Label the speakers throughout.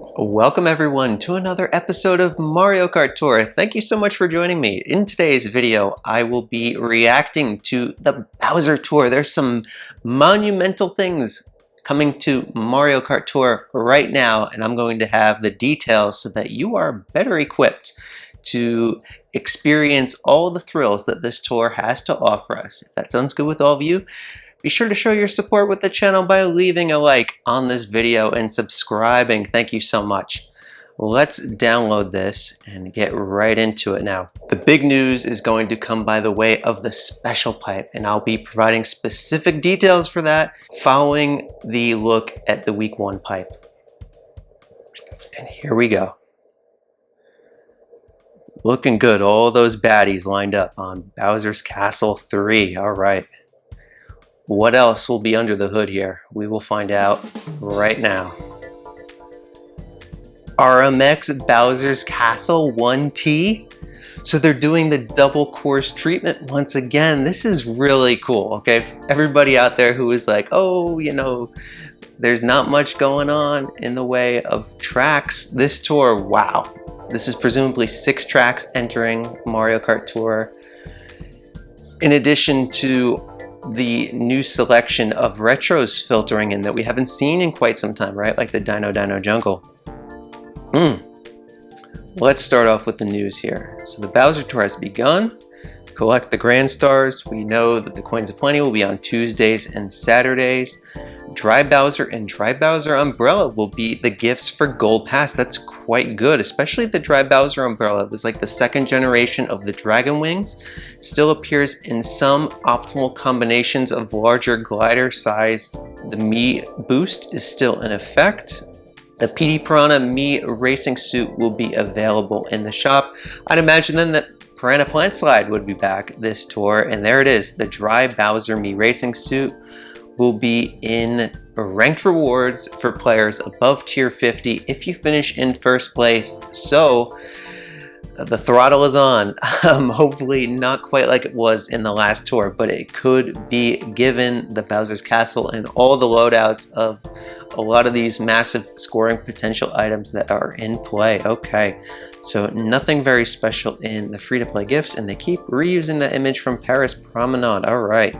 Speaker 1: Welcome everyone to another episode of Mario Kart Tour. Thank you so much for joining me. In today's video, I will be reacting to the Bowser Tour. There's some monumental things coming to Mario Kart Tour right now, and I'm going to have the details so that you are better equipped to experience all the thrills that this tour has to offer us. If that sounds good with all of you, be sure to show your support with the channel by leaving a like on this video and subscribing. Thank you so much. Let's download this and get right into it now. The big news is going to come by the way of the special pipe, and I'll be providing specific details for that following the look at the week 1 pipe. And here we go. Looking good, all those baddies lined up on Bowser's Castle 3. All right. What else will be under the hood here? We will find out right now. RMX Bowser's Castle 1T. So they're doing the double course treatment once again. This is really cool, okay? Everybody out there who is like, oh, you know, there's not much going on in the way of tracks. This tour, wow. This is presumably 6 tracks entering Mario Kart Tour. In addition to the new selection of retros filtering in that we haven't seen in quite some time, right? Like the Dino Jungle. Let's start off with the news here. So the Bowser Tour has begun. Collect the Grand Stars. We know that the Coins of Plenty will be on Tuesdays and Saturdays. Dry Bowser and Dry Bowser Umbrella will be the gifts for Gold Pass. That's quite good, especially the Dry Bowser Umbrella. It was like the 2nd generation of the Dragon Wings. Still appears in some optimal combinations of larger glider size. The Mii boost is still in effect. The PD Piranha Mii racing suit will be available in the shop. I'd imagine then that Piranha Plant Slide would be back this tour, and there it is. The Dry Bowser Mii racing suit will be in ranked rewards for players above tier 50 if you finish in 1st place. So the throttle is on. Hopefully not quite like it was in the last tour, but it could be given the Bowser's Castle and all the loadouts of a lot of these massive scoring potential items that are in play. Okay, so nothing very special in the free-to-play gifts, and they keep reusing the image from Paris Promenade. All right.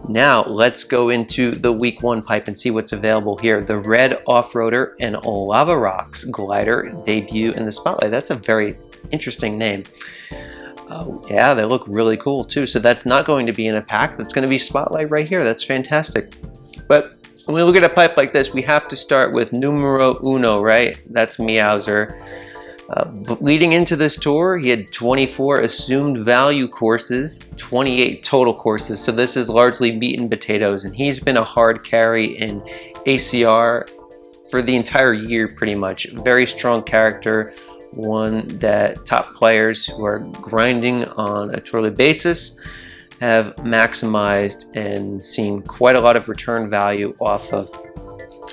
Speaker 1: Now let's go into the week 1 pipe and see what's available here. The Red Off-Roader and Lava Rocks glider debut in the spotlight. That's a very interesting name. Yeah, they look really cool too. So that's not going to be in a pack. That's going to be spotlight right here. That's fantastic. But when we look at a pipe like this, we have to start with numero uno, right? That's Meowser. Leading into this tour, he had 24 assumed value courses, 28 total courses. So this is largely meat and potatoes, and he's been a hard carry in ACR for the entire year pretty much. Very strong character, one that top players who are grinding on a tourly basis have maximized and seen quite a lot of return value off of.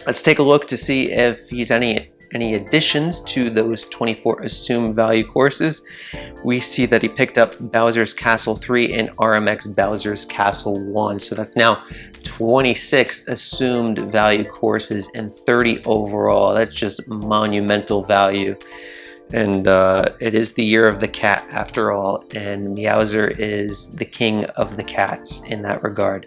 Speaker 1: Let's take a look to see if he's any additions to those 24 assumed value courses. We see that he picked up Bowser's Castle 3 and RMX Bowser's Castle 1. So that's now 26 assumed value courses and 30 overall. That's just monumental value. And it is the year of the cat after all, and Meowser is the king of the cats in that regard.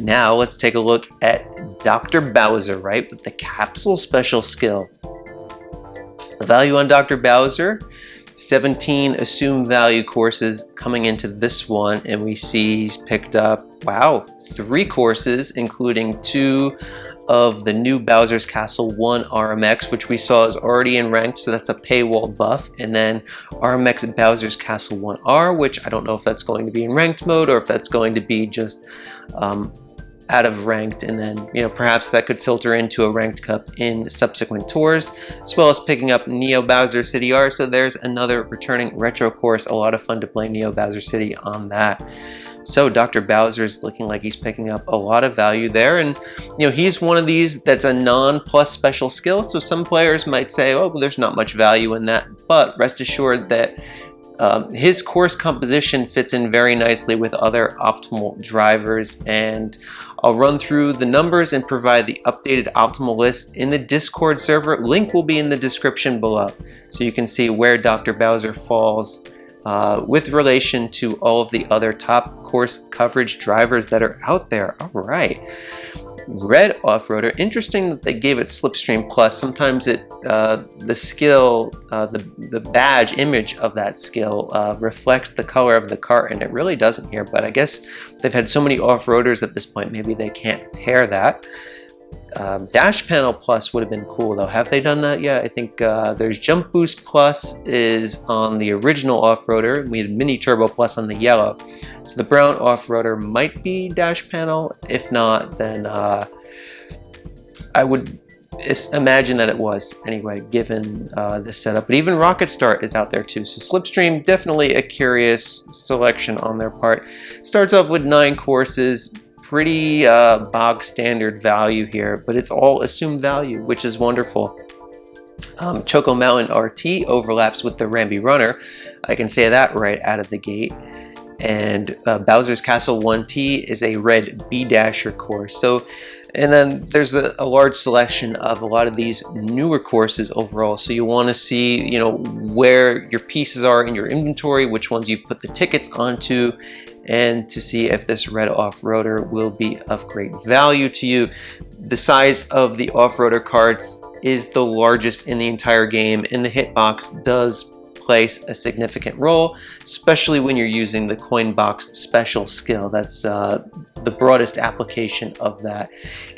Speaker 1: Now let's take a look at Dr. Bowser, right, with the capsule special skill. The value on Dr. Bowser, 17 assumed value courses coming into this one, and we see he's picked up, wow, 3 courses, including 2 of the new Bowser's Castle 1 RMX, which we saw is already in ranked, so that's a paywall buff, and then RMX Bowser's Castle 1R, which I don't know if that's going to be in ranked mode or if that's going to be just out of ranked, and then, you know, perhaps that could filter into a ranked cup in subsequent tours, as well as picking up Neo Bowser City R. So there's another returning retro course. A lot of fun to play Neo Bowser City on that. So Dr. Bowser is looking like he's picking up a lot of value there, and you know, he's one of these that's a non-plus special skill, so some players might say, oh, well, there's not much value in that, but rest assured that His course composition fits in very nicely with other optimal drivers, and I'll run through the numbers and provide the updated optimal list in the Discord server. Link will be in the description below, so you can see where Dr. Bowser falls with relation to all of the other top course coverage drivers that are out there. All right. Red off-roader, interesting that they gave it Slipstream Plus. Sometimes the skill, the badge image of that skill reflects the color of the cart, and it really doesn't here, but I guess they've had so many off-roaders at this point, maybe they can't pair that. Dash Panel Plus would have been cool though. Have they done that yet? I think there's Jump Boost Plus is on the original off-roader. We had Mini Turbo Plus on the yellow. So the brown off-roader might be Dash Panel. If not, then I would imagine that it was anyway, given this setup. But even Rocket Start is out there too. So Slipstream, definitely a curious selection on their part. Starts off with 9 courses. Pretty bog standard value here, but it's all assumed value, which is wonderful. Choco Mountain RT overlaps with the Ramby Runner. I can say that right out of the gate. And Bowser's Castle 1T is a red B-Dasher course. So, and then there's a large selection of a lot of these newer courses overall. So you want to see, you know, where your pieces are in your inventory, which ones you put the tickets onto, and to see if this red off-roader will be of great value to you. The size of the off-roader carts is the largest in the entire game, and the hitbox does place a significant role, especially when you're using the coin box special skill. That's the broadest application of that,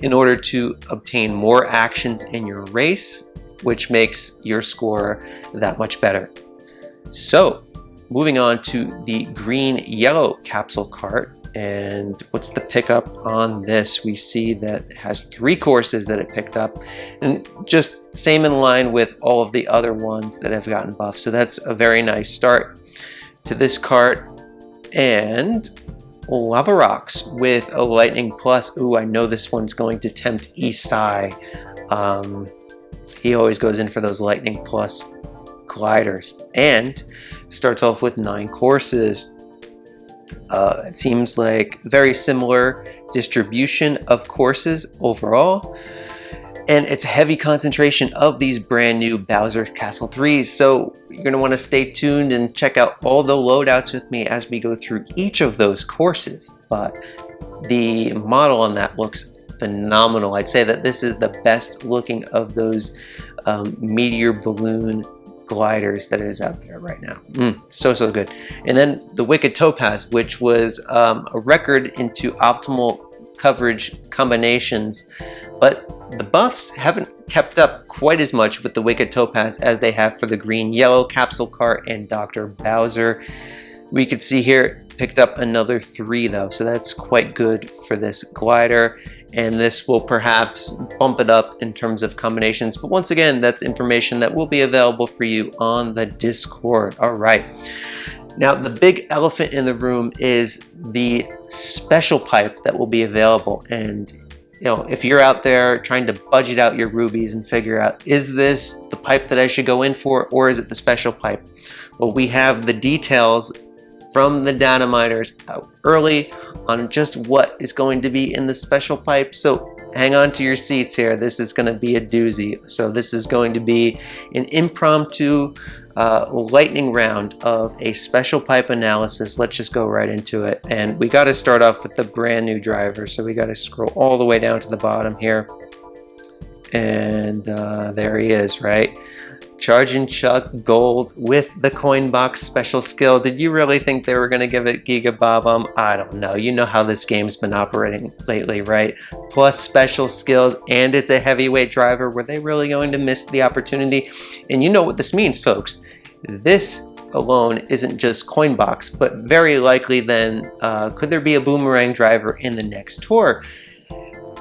Speaker 1: in order to obtain more actions in your race, which makes your score that much better. So, moving on to the green-yellow capsule cart, and what's the pickup on this? We see that it has 3 courses that it picked up, and just same in line with all of the other ones that have gotten buffed. So that's a very nice start to this cart. And Lava Rocks with a Lightning Plus. Ooh, I know this one's going to tempt Isai. He always goes in for those Lightning Plus gliders, and starts off with 9 courses. It seems like very similar distribution of courses overall, and it's a heavy concentration of these brand new Bowser Castle 3s. So you're going to want to stay tuned and check out all the loadouts with me as we go through each of those courses. But the model on that looks phenomenal. I'd say that this is the best looking of those meteor balloon gliders that is out there right now. So good. And then the Wicked Topaz, which was a record into optimal coverage combinations, but the buffs haven't kept up quite as much with the Wicked Topaz as they have for the green-yellow capsule cart and Dr. Bowser. We could see here picked up another 3 though, so that's quite good for this glider. And this will perhaps bump it up in terms of combinations. But once again, that's information that will be available for you on the Discord. All right. Now, the big elephant in the room is the special pipe that will be available. And, you know, if you're out there trying to budget out your rubies and figure out, is this the pipe that I should go in for, or is it the special pipe? Well, we have the details from the data miners out early on just what is going to be in the special pipe. So hang on to your seats here. This is going to be a doozy. So this is going to be an impromptu lightning round of a special pipe analysis. Let's just go right into it. And we got to start off with the brand new driver. So we got to scroll all the way down to the bottom here. And there he is, right? Chargin Chuck Gold with the coin box special skill. Did you really think they were going to give it Giga Bob? I don't know. You know how this game's been operating lately, right? Plus special skills, and it's a heavyweight driver. Were they really going to miss the opportunity? And you know what this means, folks. This alone isn't just coin box, but very likely then could there be a boomerang driver in the next tour?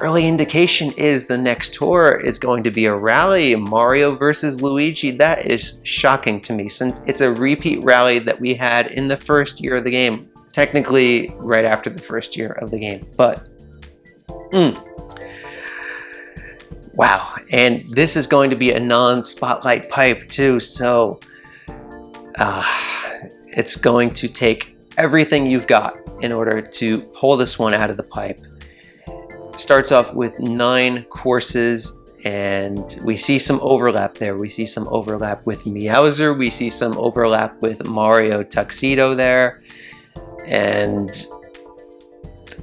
Speaker 1: Early indication is the next tour is going to be a rally, Mario versus Luigi. That is shocking to me, since it's a repeat rally that we had in the first year of the game. Technically, right after the first year of the game, but wow. And this is going to be a non-spotlight pipe too, so it's going to take everything you've got in order to pull this one out of the pipe. Starts off with 9 courses, and we see some overlap there. We see some overlap with Meowser, we see some overlap with Mario Tuxedo there, and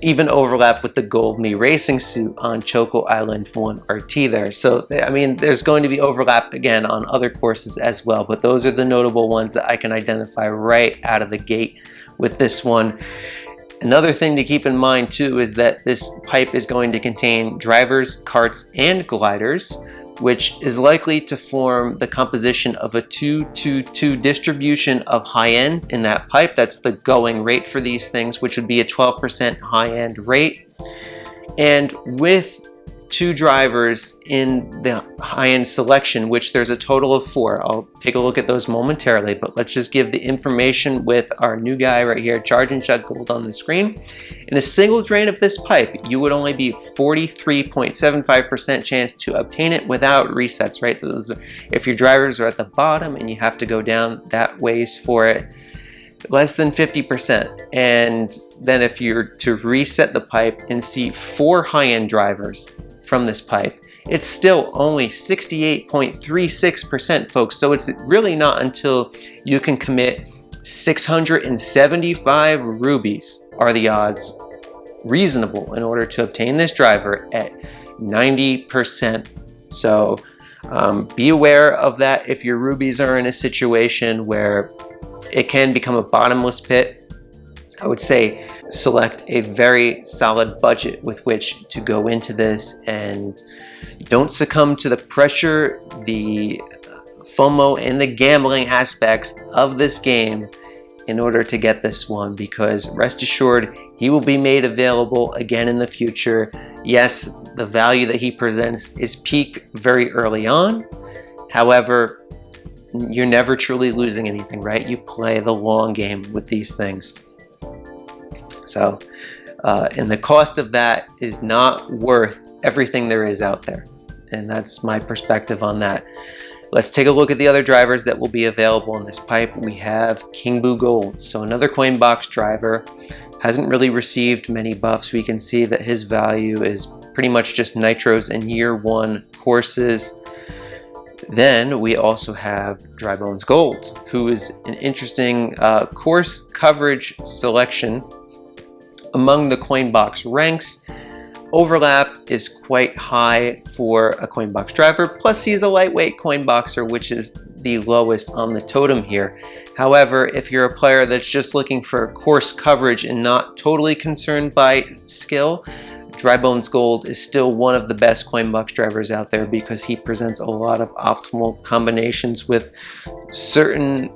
Speaker 1: even overlap with the Gold Me racing suit on Choco Island 1 RT there. So, I mean, there's going to be overlap again on other courses as well, but those are the notable ones that I can identify right out of the gate with this one. Another thing to keep in mind too is that this pipe is going to contain drivers, karts, and gliders, which is likely to form the composition of a 2-2-2 distribution of high ends in that pipe. That's the going rate for these things, which would be a 12% high end rate. And with 2 drivers in the high end selection, which there's a total of 4. I'll take a look at those momentarily, but let's just give the information with our new guy right here, Chargin Chuck Gold, on the screen. In a single drain of this pipe, you would only be 43.75% chance to obtain it without resets, right? So those are, if your drivers are at the bottom and you have to go down that ways for it, less than 50%. And then if you're to reset the pipe and see 4 high-end drivers from this pipe, it's still only 68.36%, folks. So it's really not until you can commit 675 rubies are the odds reasonable in order to obtain this driver at 90%. So be aware of that if your rubies are in a situation where it can become a bottomless pit. I would say select a very solid budget with which to go into this, and don't succumb to the pressure, the FOMO, and the gambling aspects of this game in order to get this one, because rest assured he will be made available again in the future. Yes, the value that he presents is peak very early on. However, you're never truly losing anything, right? You play the long game with these things. So, and the cost of that is not worth everything there is out there. And that's my perspective on that. Let's take a look at the other drivers that will be available in this pipe. We have King Boo Gold. So another coin box driver. Hasn't really received many buffs. We can see that his value is pretty much just nitros and year 1 courses. Then we also have Dry Bones Gold, who is an interesting course coverage selection among the coin box ranks. Overlap is quite high for a coin box driver, plus he's a lightweight coin boxer, which is the lowest on the totem here. However, if you're a player that's just looking for course coverage and not totally concerned by skill, Dry Bones Gold is still one of the best coin box drivers out there, because he presents a lot of optimal combinations with certain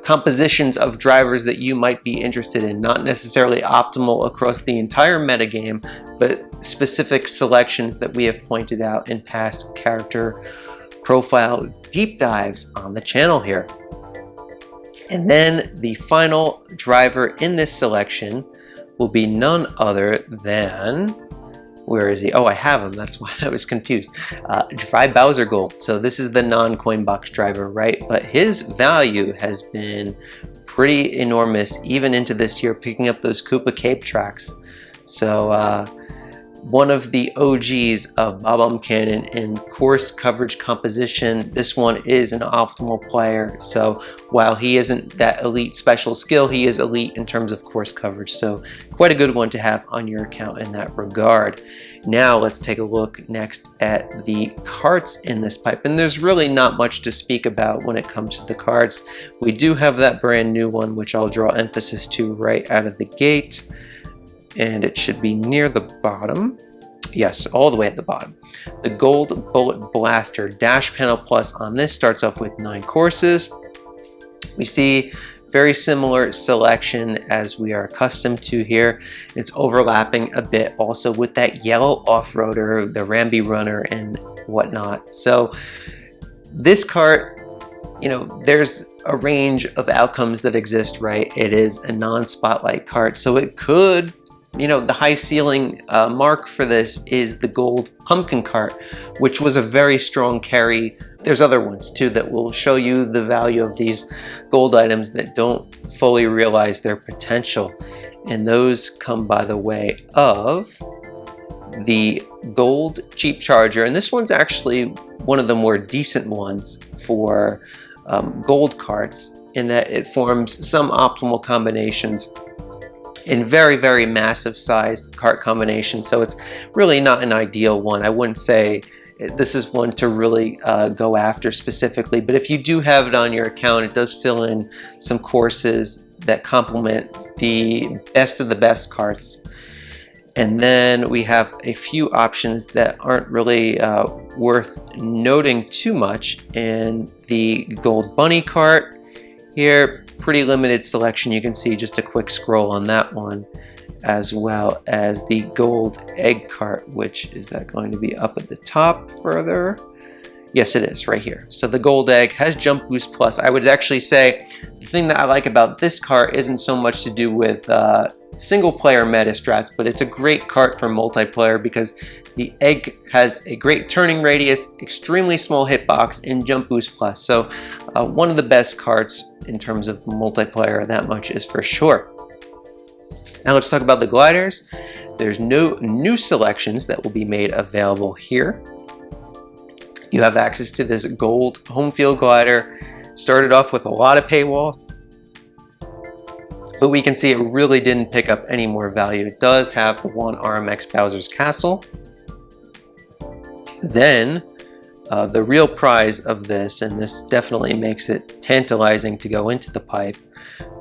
Speaker 1: compositions of drivers that you might be interested in. Not necessarily optimal across the entire metagame, but specific selections that we have pointed out in past character profile deep dives on the channel here. And then the final driver in this selection will be none other than, where is he? Oh, I have him. That's why I was confused. Dry Bowser Gold. So this is the non-coin box driver, right? But his value has been pretty enormous even into this year, picking up those Koopa Cape tracks. So one of the OGs of Bob-omb Cannon in course coverage composition. This one is an optimal player. So while he isn't that elite special skill, he is elite in terms of course coverage. So quite a good one to have on your account in that regard. Now let's take a look next at the carts in this pipe. And there's really not much to speak about when it comes to the carts. We do have that brand new one, which I'll draw emphasis to right out of the gate. And it should be near the bottom. Yes, all the way at the bottom. The Gold Bullet Blaster Dash Panel Plus on this starts off with 9 courses. We see very similar selection as we are accustomed to here. It's overlapping a bit also with that yellow off-roader, the Ramby Runner and whatnot. So this cart, you know, there's a range of outcomes that exist, right? It is a non-spotlight cart, so it could you know, the high ceiling mark for this is the gold pumpkin cart, which was a very strong carry. There's other ones too that will show you the value of these gold items that don't fully realize their potential. And those come by the way of the gold cheap charger. And this one's actually one of the more decent ones for gold carts, in that it forms some optimal combinations in very, very massive size cart combinations. So it's really not an ideal one. I wouldn't say this is one to really go after specifically, but if you do have it on your account, it does fill in some courses that complement the best of the best carts. And then we have a few options that aren't really worth noting too much. In the gold bunny cart here, pretty limited selection. You can see just a quick scroll on that one, as well as the gold egg cart, which is that going to be up at the top further? Yes, it is right here. So the gold egg has jump boost plus. I would actually say the thing that I like about this cart isn't so much to do with single player meta strats, but it's a great cart for multiplayer because the egg has a great turning radius, extremely small hitbox, and jump boost plus. So one of the best carts in terms of multiplayer, that much is for sure. Now let's talk about the gliders. There's no new selections that will be made available here. You have access to this gold home field glider. Started off with a lot of paywall, but we can see it really didn't pick up any more value. It does have the one RMX Bowser's Castle. Then the real prize of this, and this definitely makes it tantalizing to go into the pipe,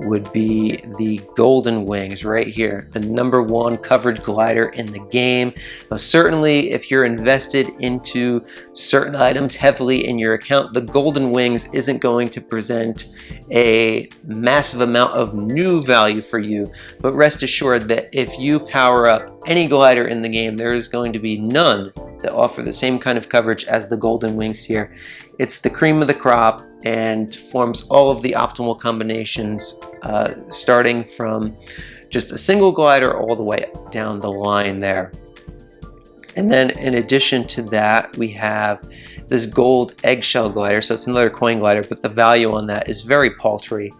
Speaker 1: would be the golden wings right here, the #1 coverage glider in the game. Now, certainly if you're invested into certain items heavily in your account, the golden wings isn't going to present a massive amount of new value for you, but rest assured that if you power up any glider in the game, there is going to be none that offer the same kind of coverage as the golden wings here. It's the cream of the crop and forms all of the optimal combinations, starting from just a single glider all the way down the line there. And then in addition to that, we have this gold eggshell glider. So it's another coin glider, but the value on that is very paltry.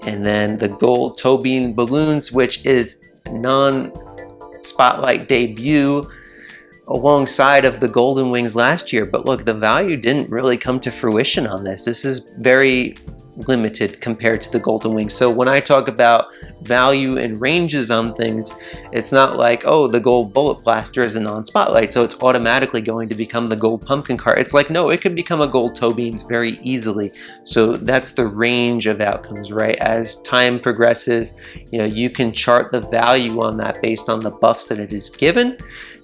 Speaker 1: And then the gold toe beam balloons, which is non-spotlight debut alongside of the golden wings last year. But look, the value didn't really come to fruition on this. This is very limited compared to the golden wings. So when I talk about value and ranges on things, it's not like, oh, the gold bullet blaster is a non-spotlight, so it's automatically going to become the gold pumpkin cart. It's like, no, it could become a gold toe beams very easily. So that's the range of outcomes, right? As time progresses, you know, you can chart the value on that based on the buffs that it is given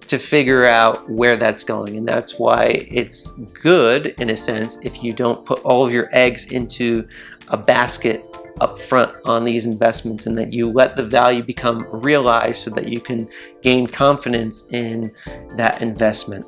Speaker 1: to figure out where that's going. And that's why it's good, in a sense, if you don't put all of your eggs into a basket up front on these investments, and that you let the value become realized so that you can gain confidence in that investment.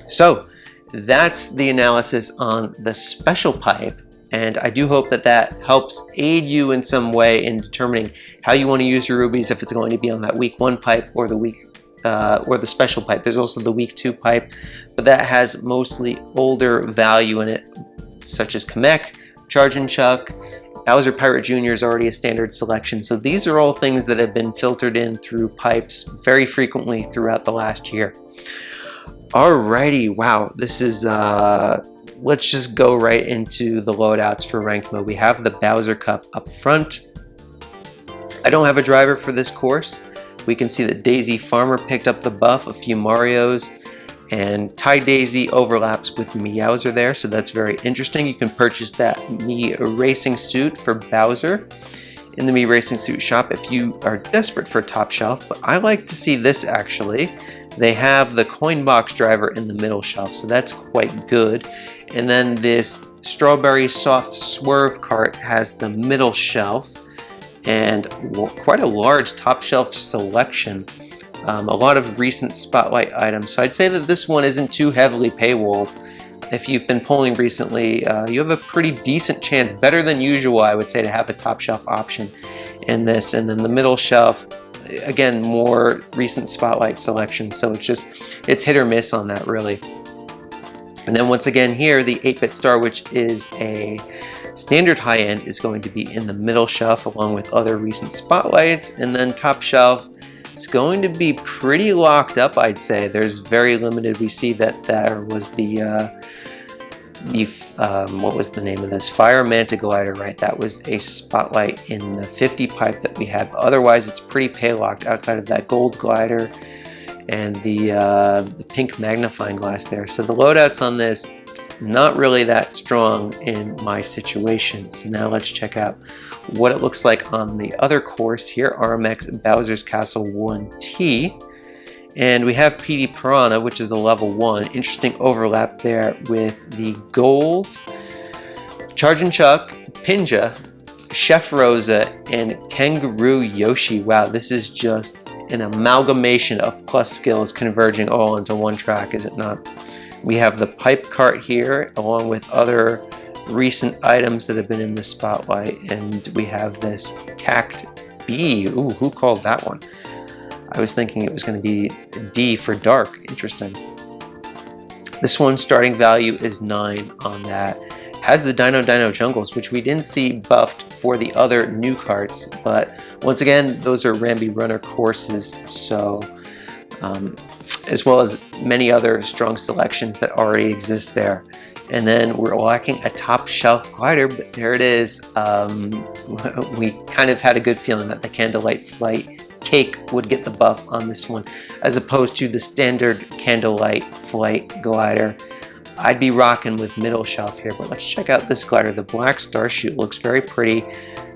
Speaker 1: So that's the analysis on the special pipe. And I do hope that that helps aid you in some way in determining how you want to use your rubies, if it's going to be on that week 1 pipe or the special pipe. There's also the week 2 pipe, but that has mostly older value in it, such as Kamek, Chargin Chuck, Bowser Pirate Jr. is already a standard selection. So these are all things that have been filtered in through pipes very frequently throughout the last year. Alrighty, wow, this is let's just go right into the loadouts for ranked mode. We have the Bowser Cup up front. I don't have a driver for this course. We can see that Daisy Farmer picked up the buff, a few Marios, and Ty Daisy overlaps with Meowser there, so that's very interesting. You can purchase that Mii Racing Suit for Bowser in the Mii Racing Suit shop if you are desperate for top shelf, but I like to see this actually. They have the coin box driver in the middle shelf, so that's quite good. And then this Strawberry Soft Swerve cart has the middle shelf and quite a large top shelf selection. A lot of recent spotlight items. So I'd say that this one isn't too heavily paywalled. If you've been pulling recently, you have a pretty decent chance, better than usual, I would say, to have a top shelf option. in this, and then the middle shelf, again, more recent spotlight selection, so it's hit or miss on that really. And then once again here, the 8-bit star, which is a standard high-end, is going to be in the middle shelf along with other recent spotlights, and then top shelf is going to be pretty locked up, I'd say. There's very limited. We see that there was what was the name of this? Fire Manta glider, right? That was a spotlight in the 50 pipe that we have. Otherwise, it's pretty pale locked outside of that gold glider and the pink magnifying glass there. So the loadouts on this, not really that strong in my situation. So now let's check out what it looks like on the other course here, RMX Bowser's Castle 1T. And we have PD Piranha, which is a level 1. Interesting overlap there with the gold, Chargin Chuck, Pinja, Chef Rosa, and Kangaroo Yoshi. Wow, this is just an amalgamation of plus skills converging all into one track, is it not? We have the pipe cart here, along with other recent items that have been in the spotlight, and we have this Cact B. Ooh, who called that one? I was thinking it was going to be D for dark. Interesting. This one's starting value is 9 on that. Has the Dino Jungles, which we didn't see buffed for the other new carts, but once again, those are Rambi Runner courses, so as well as many other strong selections that already exist there. And then we're lacking a top shelf glider, but there it is. We kind of had a good feeling that the Candlelight Flight Cake would get the buff on this one, as opposed to the standard Candlelight Flight glider. I'd be rocking with middle shelf here, but let's check out this glider. The Black Star Chute looks very pretty.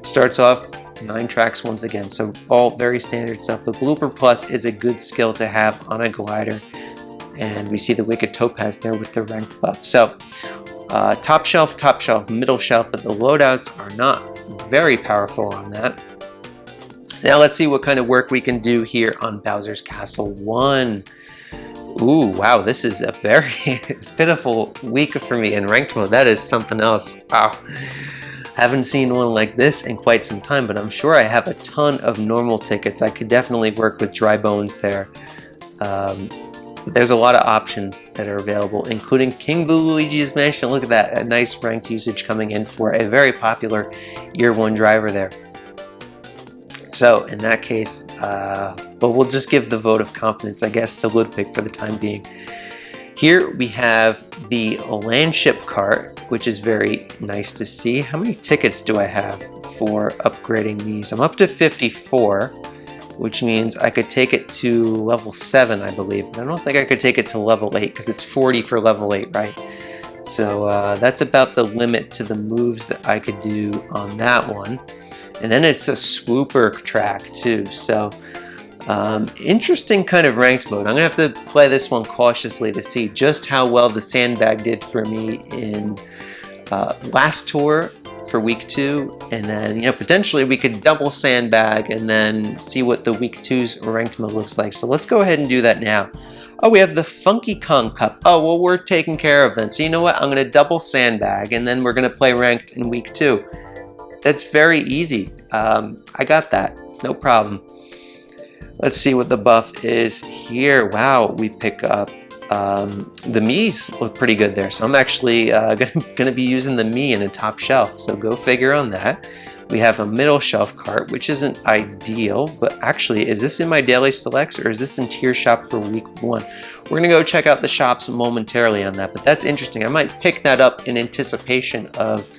Speaker 1: Starts off 9 tracks once again, so all very standard stuff. But Blooper Plus is a good skill to have on a glider. And we see the Wicked Topaz there with the ranked buff. So top shelf, middle shelf, but the loadouts are not very powerful on that. Now let's see what kind of work we can do here on Bowser's Castle 1. Ooh, wow, this is a very pitiful week for me in ranked mode. That is something else. Wow. Haven't seen one like this in quite some time, but I'm sure I have a ton of normal tickets. I could definitely work with dry bones there. There's a lot of options that are available, including King Boo Luigi's Mansion. Look at that, a nice ranked usage coming in for a very popular year 1 driver there. So in that case, but we'll just give the vote of confidence, I guess, to Ludwig for the time being. Here we have the Landship cart, which is very nice to see. How many tickets do I have for upgrading these? I'm up to 54, which means I could take it to level 7, I believe. But I don't think I could take it to level 8 because it's 40 for level 8, right? So that's about the limit to the moves that I could do on that one. And then it's a swooper track too. So interesting kind of ranked mode. I'm gonna have to play this one cautiously to see just how well the sandbag did for me in last tour for week 2, and then potentially we could double sandbag and then see what the week 2's ranked mode looks like. So let's go ahead and do that now. Oh, we have the Funky Kong Cup. Oh, well, we're taken care of then. So you know what? I'm gonna double sandbag and then we're gonna play ranked in week 2. That's very easy. I got that, no problem. Let's see what the buff is here. Wow, we pick up the Miis look pretty good there. So I'm actually gonna be using the Mii in a top shelf. So go figure on that. We have a middle shelf cart, which isn't ideal, but actually, is this in my daily selects or is this in tier shop for week 1? We're gonna go check out the shops momentarily on that, but that's interesting. I might pick that up in anticipation of,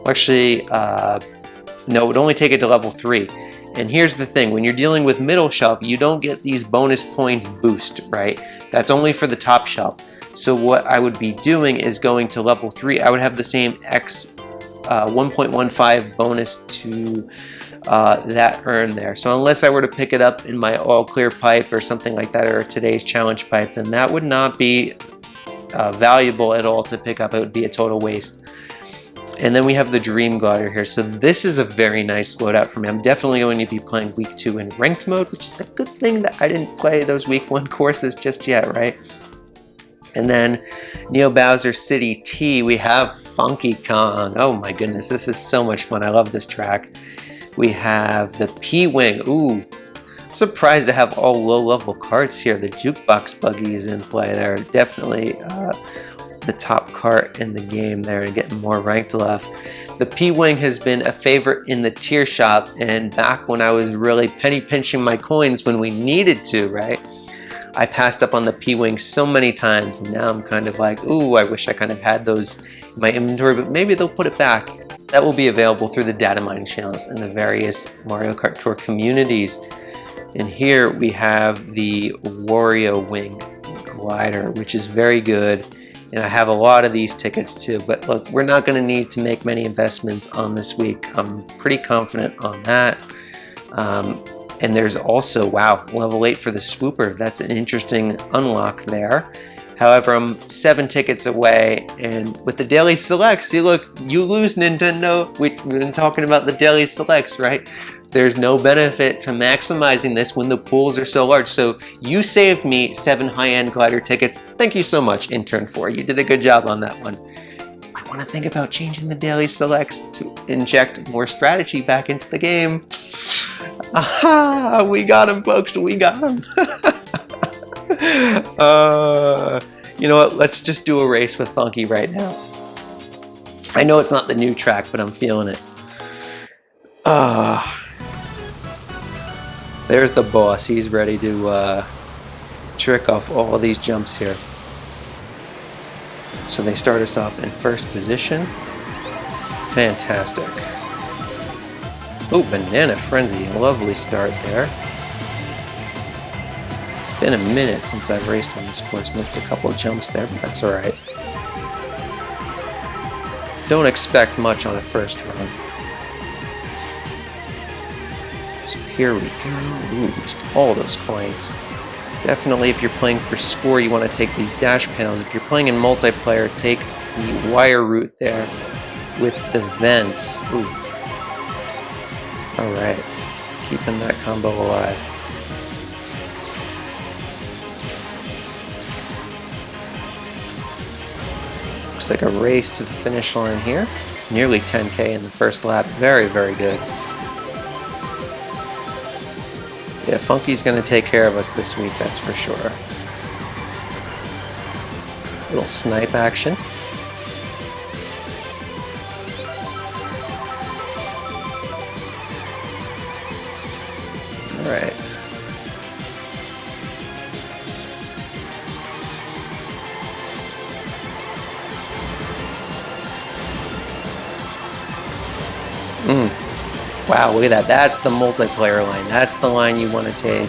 Speaker 1: actually, no, it would only take it to level 3. And here's the thing, when you're dealing with middle shelf, you don't get these bonus points boost, right? That's only for the top shelf. So what I would be doing is going to level 3. I would have the same X 1.15 bonus to that earn there. So unless I were to pick it up in my all clear pipe or something like that, or today's challenge pipe, then that would not be valuable at all to pick up. It would be a total waste. And then we have the Dream Glider here. So this is a very nice loadout for me. I'm definitely going to be playing week 2 in ranked mode, which is a good thing that I didn't play those week 1 courses just yet, right? And then Neo Bowser City T, we have Funky Kong. Oh my goodness, this is so much fun. I love this track. We have the P-Wing. Ooh, I'm surprised to have all low-level carts here. The Jukebox Buggy is in play there. Definitely the top cart in the game there and getting more ranked left. The P-Wing has been a favorite in the tier shop, and back when I was really penny pinching my coins when we needed to, right? I passed up on the P-Wing so many times, and now I'm kind of like, ooh, I wish I kind of had those in my inventory, but maybe they'll put it back. That will be available through the data mining channels and the various Mario Kart Tour communities. And here we have the Wario Wing glider, which is very good. And I have a lot of these tickets too, but look, we're not going to need to make many investments on this week. I'm pretty confident on that. And there's also, wow, level 8 for the Swooper. That's an interesting unlock there. However, I'm 7 tickets away, and with the Daily Selects, see, look, you lose, Nintendo. We've been talking about the Daily Selects, right? There's no benefit to maximizing this when the pools are so large. So you saved me 7 high-end glider tickets. Thank you so much, Intern 4. You did a good job on that one. I want to think about changing the Daily Selects to inject more strategy back into the game. Aha! We got him, folks. We got him. You know what? Let's just do a race with Funky right now. I know it's not the new track, but I'm feeling it. There's the boss. He's ready to trick off all of these jumps here. So they start us off in first position. Fantastic. Oh, Banana Frenzy. Lovely start there. It's been a minute since I've raced on this course. Missed a couple of jumps there, but that's alright. Don't expect much on a first run. So here we go. Ooh, missed all those coins. Definitely, if you're playing for score, you want to take these dash panels. If you're playing in multiplayer, take the wire route there with the vents. Ooh. Alright, keeping that combo alive. Looks like a race to the finish line here. Nearly 10K in the first lap. Very, very good. Yeah, Funky's going to take care of us this week, that's for sure. Little snipe action. Alright. Wow, look at that. That's the multiplayer line. That's the line you want to take.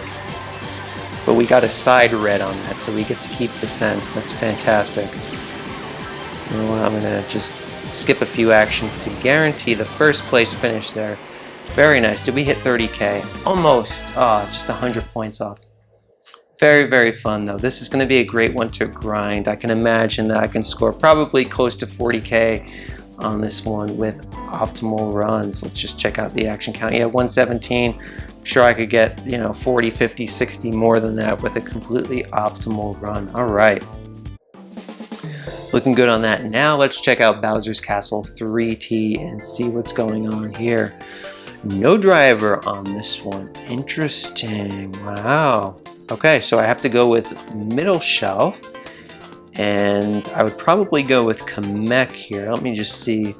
Speaker 1: But we got a side red on that, so we get to keep defense. That's fantastic. You know what? I'm going to just skip a few actions to guarantee the first place finish there. Very nice. Did we hit 30K? Almost. Just 100 points off. Very, very fun, though. This is going to be a great one to grind. I can imagine that I can score probably close to 40K on this one with optimal runs. Let's just check out the action count. Yeah, 117. I'm sure I could get, 40, 50, 60 more than that with a completely optimal run. All right. Looking good on that. Now let's check out Bowser's Castle 3T and see what's going on here. No driver on this one. Interesting. Wow. Okay, so I have to go with middle shelf. And I would probably go with Kamek here. Let me just see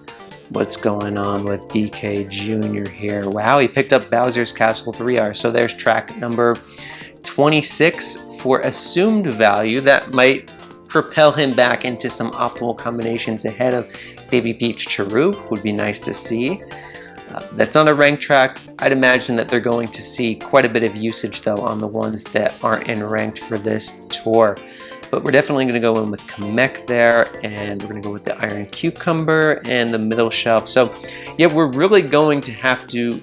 Speaker 1: what's going on with DK Jr. here. Wow, he picked up Bowser's Castle 3R. So there's track number 26 for assumed value. That might propel him back into some optimal combinations ahead of Baby Peach Charu. Would be nice to see. That's not a ranked track. I'd imagine that they're going to see quite a bit of usage though on the ones that aren't in ranked for this tour. But we're definitely going to go in with Kamek there, and we're going to go with the Iron Cucumber and the middle shelf. So, yeah, we're really going to have to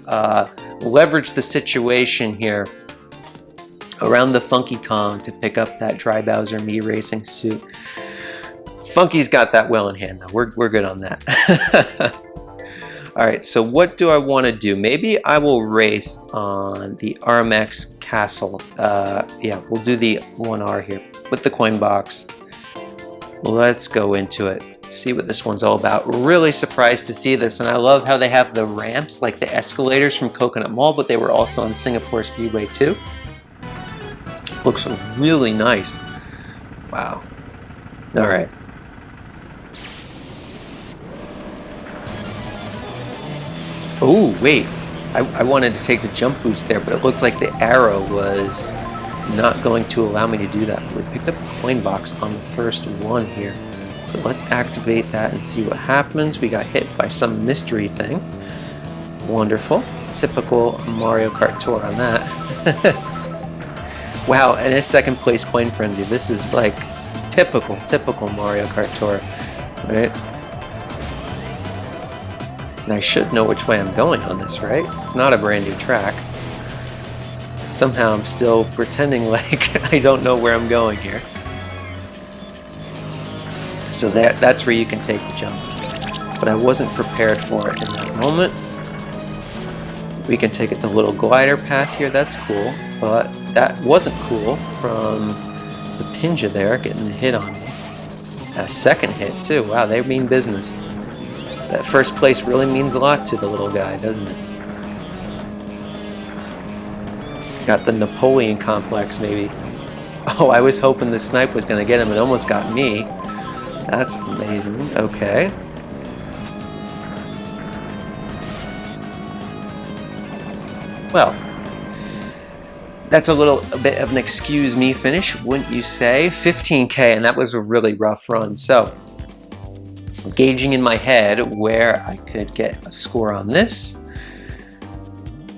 Speaker 1: leverage the situation here around the Funky Kong to pick up that Dry Bowser Mii racing suit. Funky's got that well in hand, though. We're good on that. All right, so what do I want to do? Maybe I will race on the RMX Castle. Yeah, we'll do the 1R here with the coin box. Let's go into it. see what this one's all about. Really surprised to see this, and I love how they have the ramps like the escalators from Coconut Mall, but they were also on Singapore Speedway too. Looks really nice. Wow. All right. Oh, wait. I wanted to take the jump boost there, but it looked like the arrow was not going to allow me to do that. We picked up a coin box on the first one here. So let's activate that and see what happens. We got hit by some mystery thing. Wonderful. Typical Mario Kart Tour on that. Wow, and a second place coin frenzy. This is like typical Mario Kart Tour, right? And I should know which way I'm going on this, right? It's not a brand new track. Somehow I'm still pretending like I don't know where I'm going here. So that's where you can take the jump. But I wasn't prepared for it in that moment. We can take it the little glider path here, that's cool. But that wasn't cool from the Pinja there getting hit on me. A second hit too, wow, they mean business. That first place really means a lot to the little guy, doesn't it? Got the Napoleon complex, maybe. Oh, I was hoping the snipe was going to get him. It almost got me. That's amazing. Okay. Well, that's a bit of an excuse me finish, wouldn't you say? 15K, and that was a really rough run. So, gauging in my head where I could get a score on this.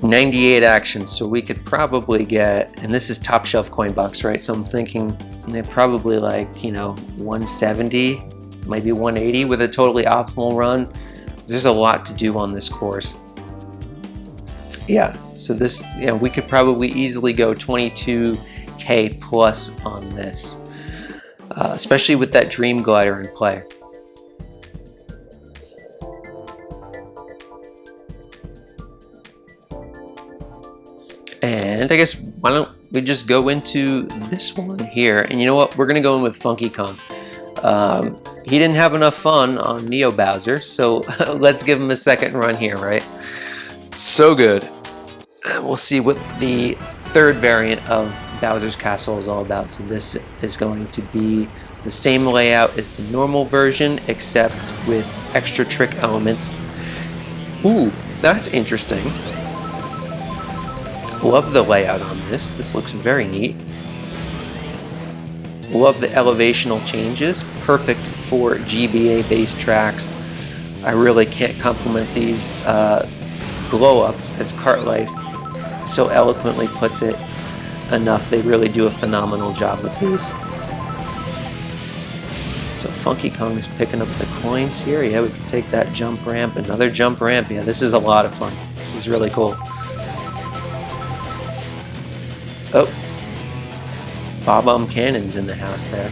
Speaker 1: 98 actions, so we could probably get, and this is top shelf coin box, right? So I'm thinking they're probably like, you know, 170, maybe 180 with a totally optimal run. There's a lot to do on this course. Yeah, so this, you know, we could probably easily go 22K plus on this, especially with that Dream Glider in play. And I guess, why don't we just go into this one here? And you know what? We're going to go in with Funky Kong. He didn't have enough fun on Neo Bowser, so let's give him a second run here, right? So good. We'll see what the third variant of Bowser's Castle is all about. So this is going to be the same layout as the normal version, except with extra trick elements. Ooh, that's interesting. Love the layout on this. This looks very neat. Love the elevational changes. Perfect for GBA-based tracks. I really can't compliment these glow-ups, as Kartlife so eloquently puts it, enough. They really do a phenomenal job with these. So Funky Kong is picking up the coins here. Yeah, we can take that jump ramp. Another jump ramp. Yeah, this is a lot of fun. This is really cool. Oh, Bob-omb Cannon's in the house there.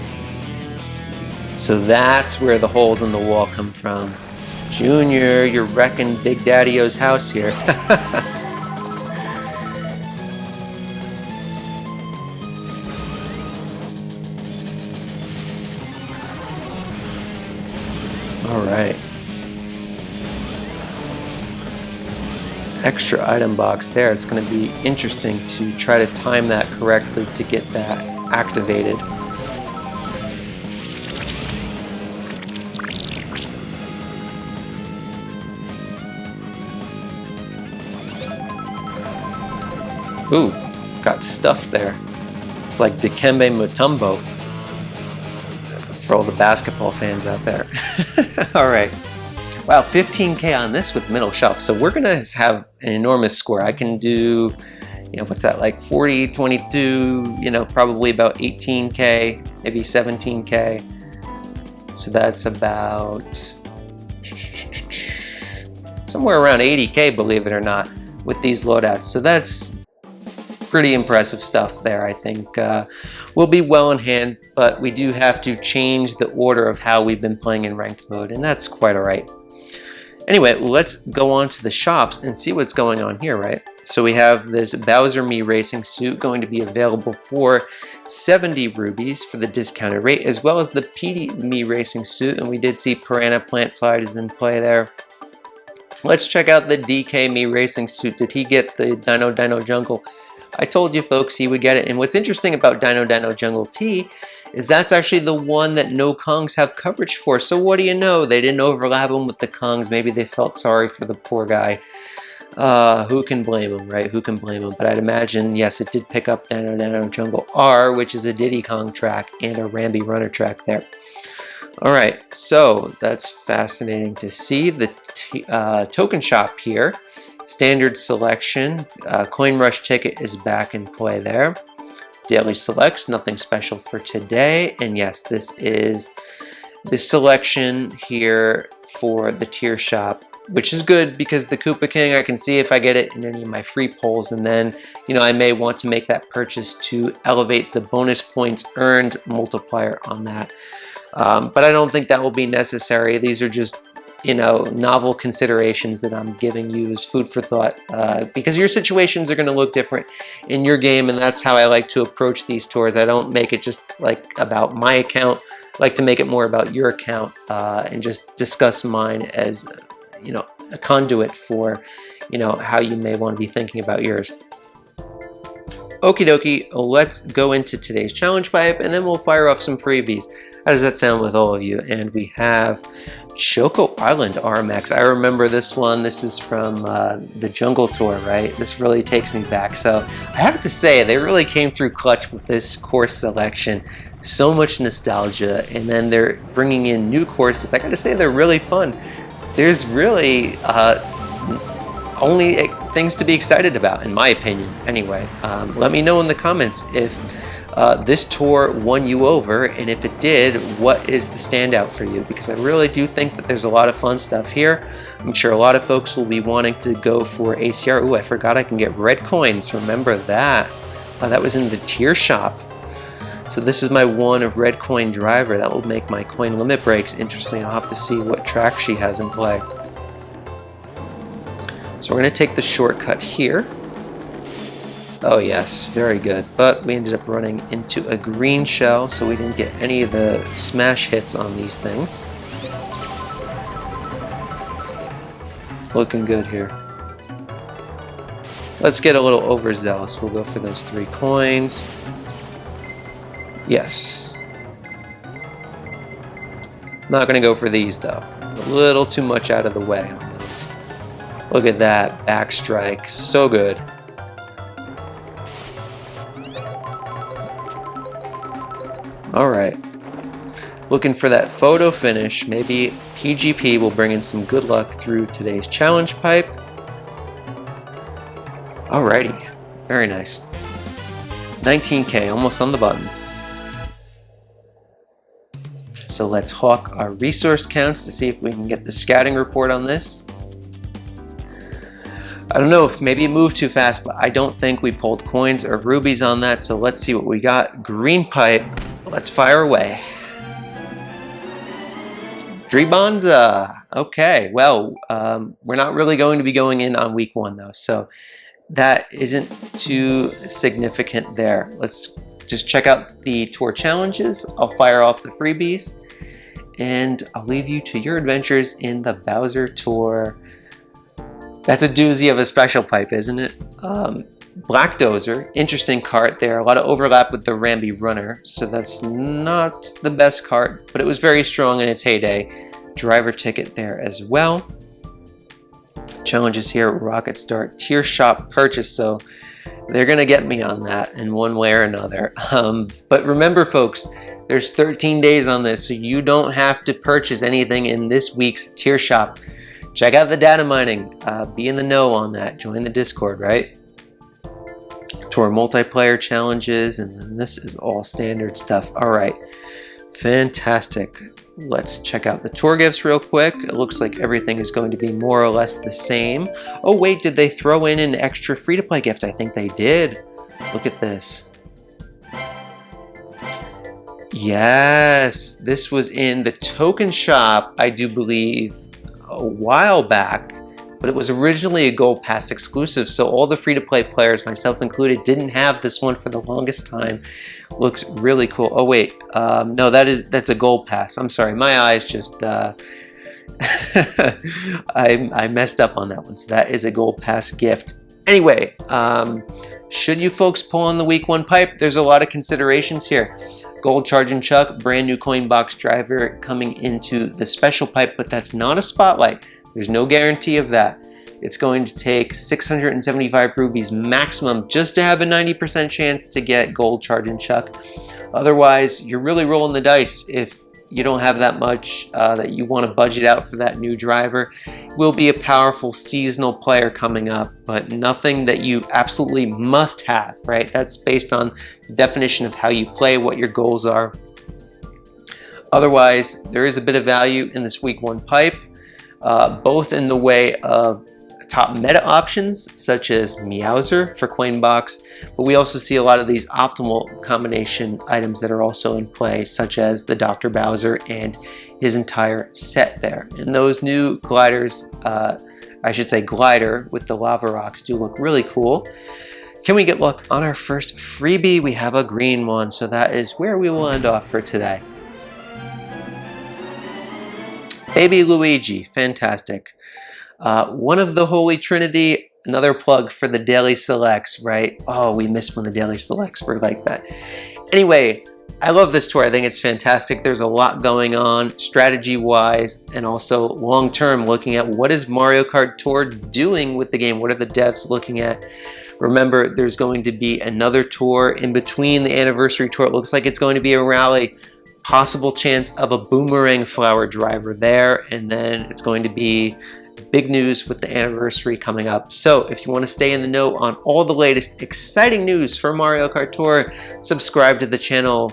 Speaker 1: So that's where the holes in the wall come from. Junior, you're wrecking Big Daddy-O's house here. All right. Extra item box there. It's going to be interesting to try to time that correctly to get that activated. Ooh, got stuffed there. It's like Dikembe Mutombo for all the basketball fans out there. All right. Wow, 15K on this with middle shelf. So we're gonna have an enormous score. I can do, you know, what's that, like 40, 22, you know, probably about 18K, maybe 17K. So that's about somewhere around 80K, believe it or not, with these loadouts. So that's pretty impressive stuff there, I think. We'll be well in hand, but we do have to change the order of how we've been playing in ranked mode, and that's quite all right. Anyway, let's go on to the shops and see what's going on here, right? So we have this Bowser Me racing suit going to be available for 70 rubies for the discounted rate, as well as the PD Me Racing suit, and we did see Piranha Plant Slide is in play there. Let's check out the DK Me Racing suit. Did he get the Dino Jungle? I told you folks he would get it, and what's interesting about Dino Jungle T is that's actually the one that no Kongs have coverage for. So what do you know? They didn't overlap him with the Kongs. Maybe they felt sorry for the poor guy. Who can blame him, right? Who can blame him? But I'd imagine, yes, it did pick up Dino Jungle R, which is a Diddy Kong track and a Rambi Runner track there. All right, so that's fascinating to see. The token shop here, standard selection, Coin Rush ticket is back in play there. Daily selects, nothing special for today. And yes, this is the selection here for the tier shop, which is good because the Koopa King, I can see if I get it in any of my free polls, and then, you know, I may want to make that purchase to elevate the bonus points earned multiplier on that. But I don't think that will be necessary. These are just, you know, novel considerations that I'm giving you as food for thought, because your situations are going to look different in your game, and that's how I like to approach these tours. I don't make it just like about my account. I like to make it more about your account, and just discuss mine as, you know, a conduit for, you know, how you may want to be thinking about yours. Okie dokie, let's go into today's challenge pipe, and then we'll fire off some freebies. How does that sound with all of you? And we have Choco Island RMX. I remember this one. This is from the Jungle Tour, right? This really takes me back. So I have to say, they really came through clutch with this course selection. So much nostalgia, and then they're bringing in new courses. I gotta say, they're really fun. There's really only things to be excited about, in my opinion, anyway. Let me know in the comments if this tour won you over, and if it did, what is the standout for you? Because I really do think that there's a lot of fun stuff here. I'm sure a lot of folks will be wanting to go for ACR. Ooh, I forgot I can get red coins. Remember that. That was in the tier shop. So this is my one of red coin driver. That will make my coin limit breaks interesting. I'll have to see what track she has in play. So we're going to take the shortcut here. Oh yes, very good. But we ended up running into a green shell, so we didn't get any of the smash hits on these things. Looking good here. Let's get a little overzealous. We'll go for those 3 coins. Yes. Not going to go for these though. A little too much out of the way on those. Look at that back strike. So good. Alright, looking for that photo finish. Maybe PGP will bring in some good luck through today's challenge pipe. Alrighty, very nice. 19K, almost on the button. So let's hawk our resource counts to see if we can get the scouting report on this. I don't know if maybe it moved too fast, but I don't think we pulled coins or rubies on that. So let's see what we got. Green pipe. Let's fire away. Dribonza. Okay, well, we're not really going to be going in on week 1 though, so that isn't too significant there. Let's just check out the tour challenges. I'll fire off the freebies, and I'll leave you to your adventures in the Bowser Tour. That's a doozy of a special pipe, isn't it? Black Dozer, interesting cart there. A lot of overlap with the Rambi Runner, so that's not the best cart, but it was very strong in its heyday. Driver ticket there as well. Challenges here, Rocket Start, tier shop purchase, so they're gonna get me on that in one way or another. But remember folks, there's 13 days on this, so you don't have to purchase anything in this week's tier shop. Check out the data mining, be in the know on that, join the Discord, right? Tour multiplayer challenges, and then this is all standard stuff. All right, fantastic. Let's check out the tour gifts real quick. It looks like everything is going to be more or less the same. Oh wait, did they throw in an extra free-to-play gift? I think they did. Look at this. Yes, this was in the token shop, I do believe, a while back. but it was originally a Gold Pass exclusive, so all the free-to-play players, myself included, didn't have this one for the longest time. Looks really cool. Oh wait, no, that's a Gold Pass. I'm sorry, my eyes just I messed up on that one. So that is a Gold Pass gift. Anyway, should you folks pull on the week 1 pipe? There's a lot of considerations here. Gold Chargin Chuck, brand new coin box driver coming into the special pipe, but that's not a spotlight. There's no guarantee of that. It's going to take 675 rubies maximum just to have a 90% chance to get Gold Chargin Chuck. Otherwise, you're really rolling the dice if you don't have that much that you want to budget out for that new driver. Will be a powerful seasonal player coming up, but nothing that you absolutely must have, right? That's based on the definition of how you play, what your goals are. Otherwise, there is a bit of value in this week 1 pipe, both in the way of top meta options such as Meowser for Coinbox, but we also see a lot of these optimal combination items that are also in play, such as the Dr. Bowser and his entire set there. And those new gliders, I should say glider with the lava rocks, do look really cool. Can we get luck on our first freebie? We have a green one, so that is where we will end off for today. Baby Luigi, fantastic. One of the Holy Trinity, another plug for the Daily Selects, right? Oh, we missed when the Daily Selects were like that. Anyway, I love this tour. I think it's fantastic. There's a lot going on strategy-wise and also long-term, looking at what is Mario Kart Tour doing with the game? What are the devs looking at? Remember, there's going to be another tour in between the anniversary tour. It looks like it's going to be a rally. Possible chance of a boomerang flower driver there, and then it's going to be big news with the anniversary coming up. So if you want to stay in the know on all the latest exciting news for Mario Kart Tour, subscribe to the channel.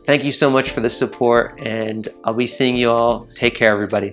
Speaker 1: Thank you so much for the support, and I'll be seeing you all. Take care, everybody.